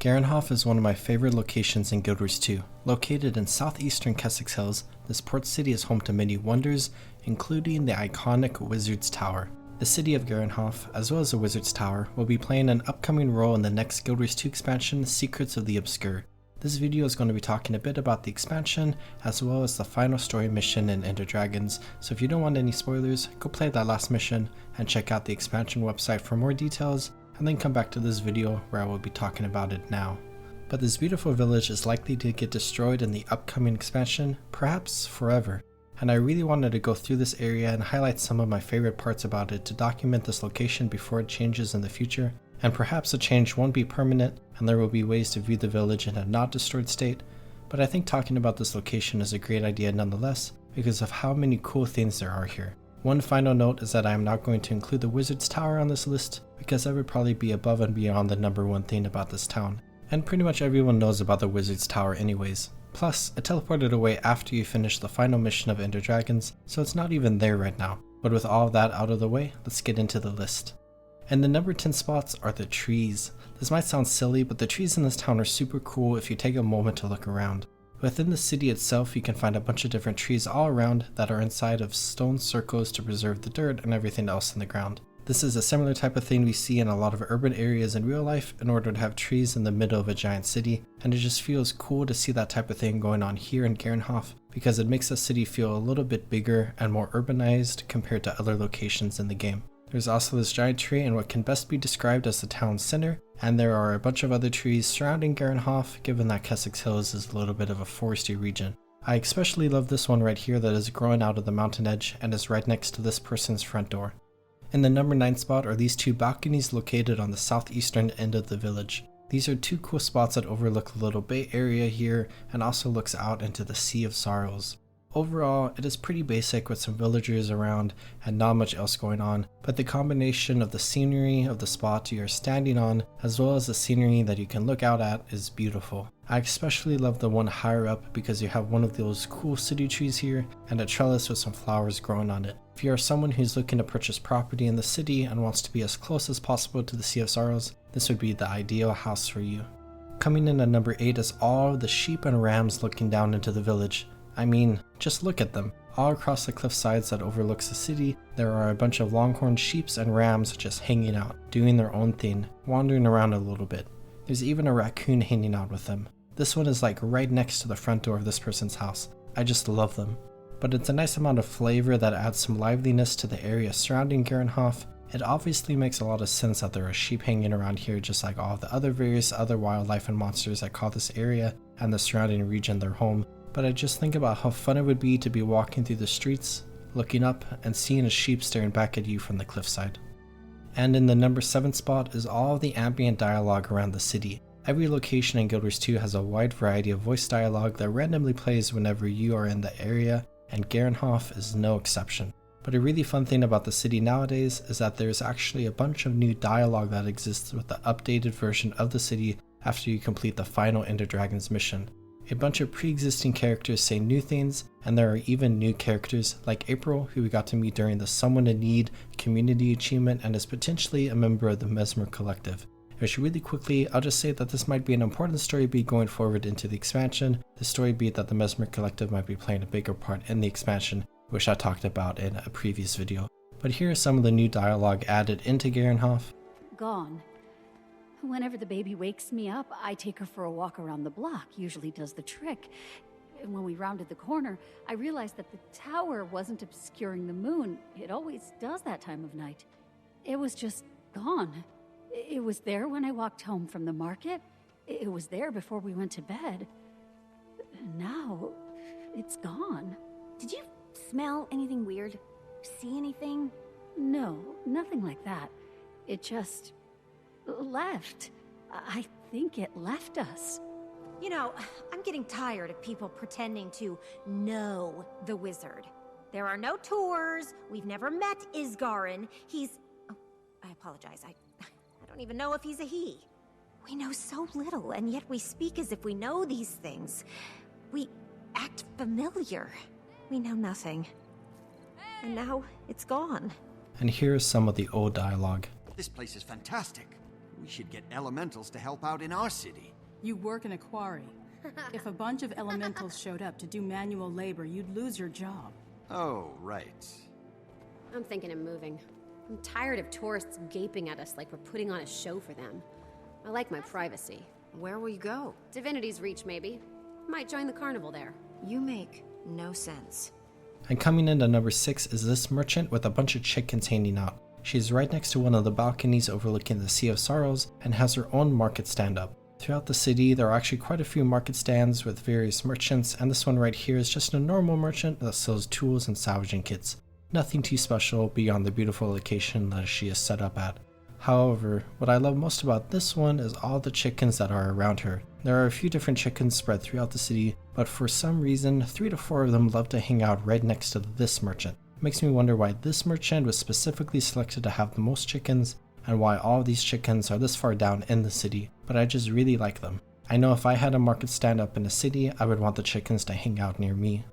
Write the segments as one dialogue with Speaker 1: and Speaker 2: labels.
Speaker 1: Garenhoff is one of my favorite locations in Guild Wars 2. Located in southeastern Kessex Hills, this port city is home to many wonders, including the iconic Wizard's Tower. The city of Garenhoff, as well as the Wizard's Tower, will be playing an upcoming role in the next Guild Wars 2 expansion, Secrets of the Obscure. This video is going to be talking a bit about the expansion, as well as the final story mission in Ender Dragons, so if you don't want any spoilers, go play that last mission and check out the expansion website for more details, and then come back to this video where I will be talking about it now. But this beautiful village is likely to get destroyed in the upcoming expansion, perhaps forever, and I really wanted to go through this area and highlight some of my favorite parts about it to document this location before it changes in the future. And perhaps the change won't be permanent and there will be ways to view the village in a not destroyed state, but I think talking about this location is a great idea nonetheless because of how many cool things there are here. One final note is that I am not going to include the Wizard's Tower on this list because that would probably be above and beyond the number one thing about this town, and pretty much everyone knows about the Wizard's Tower anyways. Plus, it teleported away after you finish the final mission of Ender Dragons, so it's not even there right now. But with all of that out of the way, let's get into the list. And the number 10 spots are the trees. This might sound silly, but the trees in this town are super cool if you take a moment to look around. Within the city itself, you can find a bunch of different trees all around that are inside of stone circles to preserve the dirt and everything else in the ground. This is a similar type of thing we see in a lot of urban areas in real life in order to have trees in the middle of a giant city, and it just feels cool to see that type of thing going on here in Garenhoff because it makes the city feel a little bit bigger and more urbanized compared to other locations in the game. There's also this giant tree in what can best be described as the town's center, and there are a bunch of other trees surrounding Garenhoff, given that Kessex Hills is a little bit of a foresty region. I especially love this one right here that is growing out of the mountain edge and is right next to this person's front door. In the number 9 spot are these two balconies located on the southeastern end of the village. These are two cool spots that overlook the little bay area here and also looks out into the Sea of Sorrows. Overall, it is pretty basic with some villagers around and not much else going on, but the combination of the scenery of the spot you are standing on, as well as the scenery that you can look out at, is beautiful. I especially love the one higher up because you have one of those cool city trees here and a trellis with some flowers growing on it. If you are someone who's looking to purchase property in the city and wants to be as close as possible to the Sea of Sorrows, this would be the ideal house for you. Coming in at number 8 is all of the sheep and rams looking down into the village. I mean, just look at them. All across the cliff sides that overlooks the city, there are a bunch of longhorn sheeps and rams just hanging out, doing their own thing, wandering around a little bit. There's even a raccoon hanging out with them. This one is like right next to the front door of this person's house. I just love them. But it's a nice amount of flavor that adds some liveliness to the area surrounding Garenhoff. It obviously makes a lot of sense that there are sheep hanging around here just like all the other various other wildlife and monsters that call this area and the surrounding region their home. But I just think about how fun it would be to be walking through the streets, looking up, and seeing a sheep staring back at you from the cliffside. And in the number 7 spot is all of the ambient dialogue around the city. Every location in Guild Wars 2 has a wide variety of voice dialogue that randomly plays whenever you are in the area, and Garenhoff is no exception. But a really fun thing about the city nowadays is that there's actually a bunch of new dialogue that exists with the updated version of the city after you complete the final Ender Dragons mission. A bunch of pre-existing characters say new things, and there are even new characters like April, who we got to meet during the Someone in Need community achievement and is potentially a member of the Mesmer Collective. Which really quickly, I'll just say that this might be an important story beat going forward into the expansion. The story beat that the Mesmer Collective might be playing a bigger part in the expansion, which I talked about in a previous video. But here is some of the new dialogue added into Garenhoff.
Speaker 2: Gone. Whenever the baby wakes me up, I take her for a walk around the block, usually does the trick. And when we rounded the corner, I realized that the tower wasn't obscuring the moon. It always does that time of night. It was just gone. It was there when I walked home from the market. It was there before we went to bed. Now, it's gone.
Speaker 3: Did you smell anything weird? See anything?
Speaker 2: No, nothing like that. It just left. I think it left us.
Speaker 3: You know, I'm getting tired of people pretending to know the wizard. There are no tours. We've never met Isgarin. He's... Oh, I apologize. I don't even know if he's a he. We know so little, and yet we speak as if we know these things. We act familiar. We know nothing. And now it's gone.
Speaker 1: And here is some of the old dialogue.
Speaker 4: This place is fantastic. We should get elementals to help out in our city.
Speaker 5: You work in a quarry. If a bunch of elementals showed up to do manual labor, you'd lose your job.
Speaker 4: Oh, right.
Speaker 6: I'm thinking of moving. I'm tired of tourists gaping at us like we're putting on a show for them. I like my privacy.
Speaker 3: Where will you go?
Speaker 6: Divinity's Reach, maybe. Might join the carnival there.
Speaker 3: You make no sense.
Speaker 1: And coming in at number 6 is this merchant with a bunch of chickens hanging out. She's right next to one of the balconies overlooking the Sea of Sorrows and has her own market stand up. Throughout the city, there are actually quite a few market stands with various merchants, and this one right here is just a normal merchant that sells tools and salvaging kits. Nothing too special beyond the beautiful location that she is set up at. However, what I love most about this one is all the chickens that are around her. There are a few different chickens spread throughout the city, but for some reason, 3 to 4 of them love to hang out right next to this merchant. It makes me wonder why this merchant was specifically selected to have the most chickens, and why all of these chickens are this far down in the city, but I just really like them. I know if I had a market stand up in a city, I would want the chickens to hang out near me.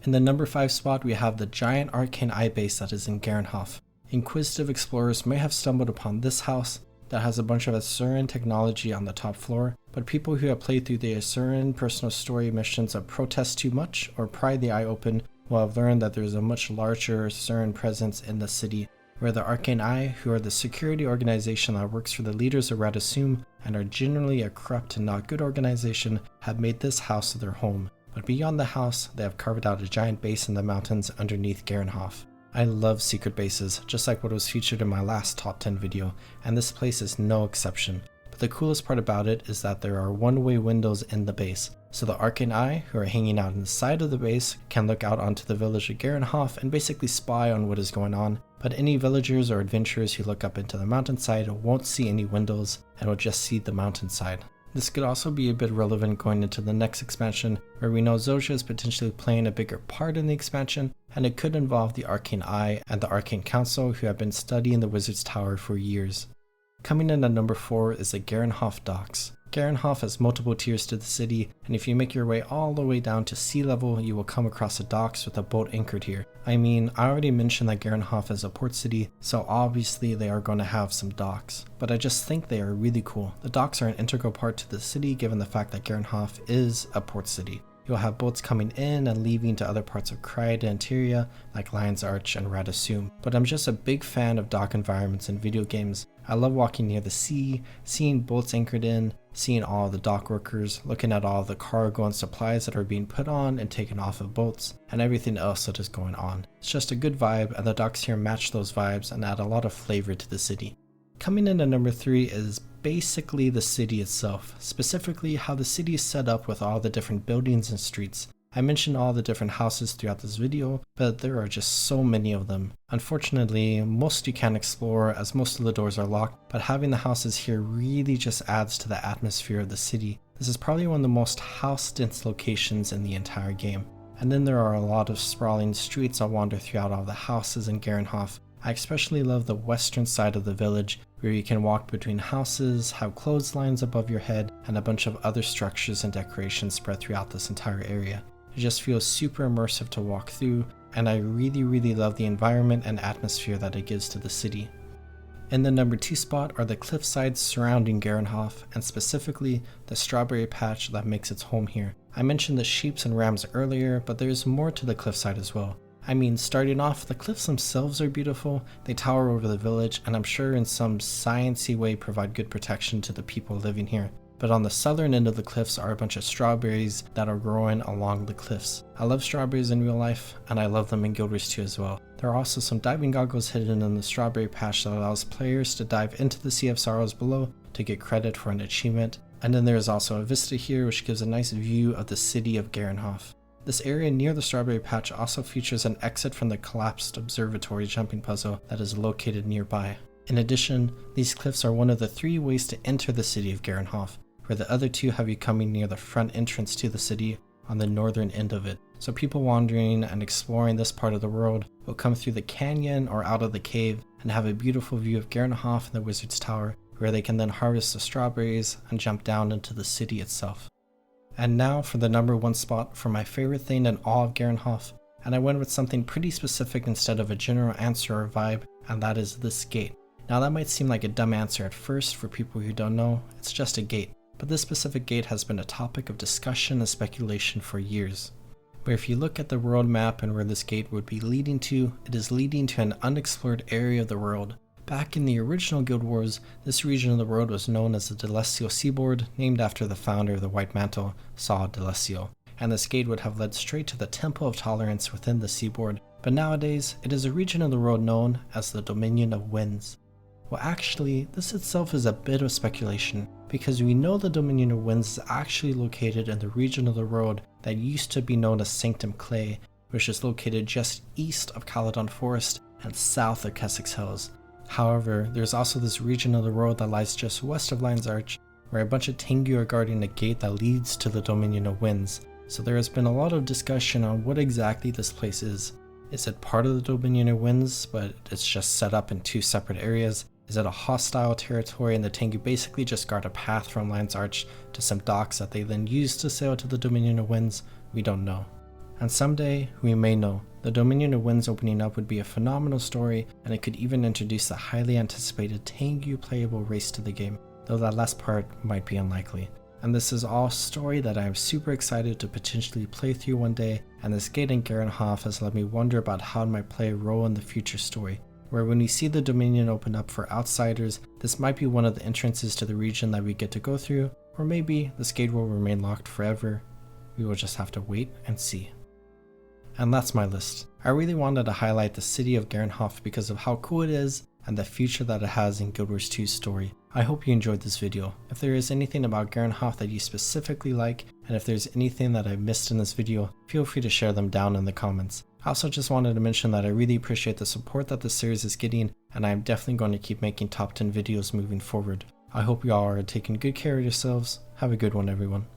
Speaker 1: In the number 5 spot, we have the giant Arcane Eye base that is in Garenhoff. Inquisitive explorers may have stumbled upon this house that has a bunch of Asuran technology on the top floor, but people who have played through the Asuran personal story missions of Protest Too Much or Pry the Eye Open will have learned that there is a much larger Asuran presence in the city, where the Arcane Eye, who are the security organization that works for the leaders of Radasum and are generally a corrupt and not good organization, have made this house their home. But beyond the house, they have carved out a giant base in the mountains underneath Garenhoff. I love secret bases, just like what was featured in my last top 10 video, and this place is no exception. But the coolest part about it is that there are one-way windows in the base, so the Arcane Eye, who are hanging out inside of the base, can look out onto the village of Garenhoff and basically spy on what is going on, but any villagers or adventurers who look up into the mountainside won't see any windows and will just see the mountainside. This could also be a bit relevant going into the next expansion, where we know Zojja is potentially playing a bigger part in the expansion, and it could involve the Arcane Eye and the Arcane Council, who have been studying the Wizard's Tower for years. Coming in at number 4 is the Garenhoff Docks. Garenhoff has multiple tiers to the city, and if you make your way all the way down to sea level, you will come across the docks with a boat anchored here. I mean, I already mentioned that Garenhoff is a port city, so obviously they are going to have some docks, but I just think they are really cool. The docks are an integral part to the city given the fact that Garenhoff is a port city. You'll have boats coming in and leaving to other parts of Kryde and Tyria, like Lion's Arch and Radasum, but I'm just a big fan of dock environments in video games. I love walking near the sea, seeing boats anchored in, seeing all the dock workers, looking at all the cargo and supplies that are being put on and taken off of boats, and everything else that is going on. It's just a good vibe, and the docks here match those vibes and add a lot of flavor to the city. Coming in at number 3 is basically the city itself, specifically how the city is set up with all the different buildings and streets. I mentioned all the different houses throughout this video, but there are just so many of them. Unfortunately, most you can't explore as most of the doors are locked, but having the houses here really just adds to the atmosphere of the city. This is probably one of the most house-dense locations in the entire game. And then there are a lot of sprawling streets that wander throughout all the houses in Garenhoff. I especially love the western side of the village, where you can walk between houses, have clotheslines above your head, and a bunch of other structures and decorations spread throughout this entire area. It just feels super immersive to walk through, and I really love the environment and atmosphere that it gives to the city. In the number 2 spot are the cliffsides surrounding Garenhoff, and specifically the strawberry patch that makes its home here. I mentioned the sheeps and rams earlier, but there's more to the cliffside as well. I mean, starting off, the cliffs themselves are beautiful, they tower over the village, and I'm sure in some sciencey way provide good protection to the people living here. But on the southern end of the cliffs are a bunch of strawberries that are growing along the cliffs. I love strawberries in real life, and I love them in Guild Wars 2 as well. There are also some diving goggles hidden in the strawberry patch that allows players to dive into the Sea of Sorrows below to get credit for an achievement. And then there is also a vista here which gives a nice view of the city of Garenhoff. This area near the strawberry patch also features an exit from the collapsed observatory jumping puzzle that is located nearby. In addition, these cliffs are one of the 3 ways to enter the city of Garenhoff, where the other 2 have you coming near the front entrance to the city on the northern end of it. So people wandering and exploring this part of the world will come through the canyon or out of the cave and have a beautiful view of Garenhoff and the Wizard's Tower, where they can then harvest the strawberries and jump down into the city itself. And now for the number 1 spot for my favorite thing in all of Garenhoff, and I went with something pretty specific instead of a general answer or vibe, and that is this gate. Now that might seem like a dumb answer at first for people who don't know, it's just a gate, but this specific gate has been a topic of discussion and speculation for years. But if you look at the world map and where this gate would be leading to, it is leading to an unexplored area of the world. Back in the original Guild Wars, this region of the world was known as the Delesio Seaboard, named after the founder of the White Mantle, Saw Delesio, and this gate would have led straight to the Temple of Tolerance within the seaboard, but nowadays it is a region of the world known as the Dominion of Winds. Well, actually, this itself is a bit of speculation, because we know the Dominion of Winds is actually located in the region of the world that used to be known as Sanctum Clay, which is located just east of Caledon Forest and south of Kessex Hills. However, there's also this region of the world that lies just west of Lion's Arch, where a bunch of Tengu are guarding a gate that leads to the Dominion of Winds. So there has been a lot of discussion on what exactly this place is. Is it part of the Dominion of Winds, but it's just set up in two separate areas? Is it a hostile territory and the Tengu basically just guard a path from Lion's Arch to some docks that they then use to sail to the Dominion of Winds? We don't know. And someday, we may know. The Dominion of Winds opening up would be a phenomenal story, and it could even introduce the highly anticipated Tengu playable race to the game, though that last part might be unlikely. And this is all a story that I am super excited to potentially play through one day, and this gate in Garenhoff has let me wonder about how my play role in the future story, where when we see the Dominion open up for outsiders, this might be one of the entrances to the region that we get to go through, or maybe this gate will remain locked forever. We will just have to wait and see. And that's my list. I really wanted to highlight the city of Garenhoff because of how cool it is and the future that it has in Guild Wars 2's story. I hope you enjoyed this video. If there is anything about Garenhoff that you specifically like, and if there's anything that I missed in this video, feel free to share them down in the comments. I also just wanted to mention that I really appreciate the support that this series is getting, and I am definitely going to keep making top 10 videos moving forward. I hope you all are taking good care of yourselves. Have a good one, everyone.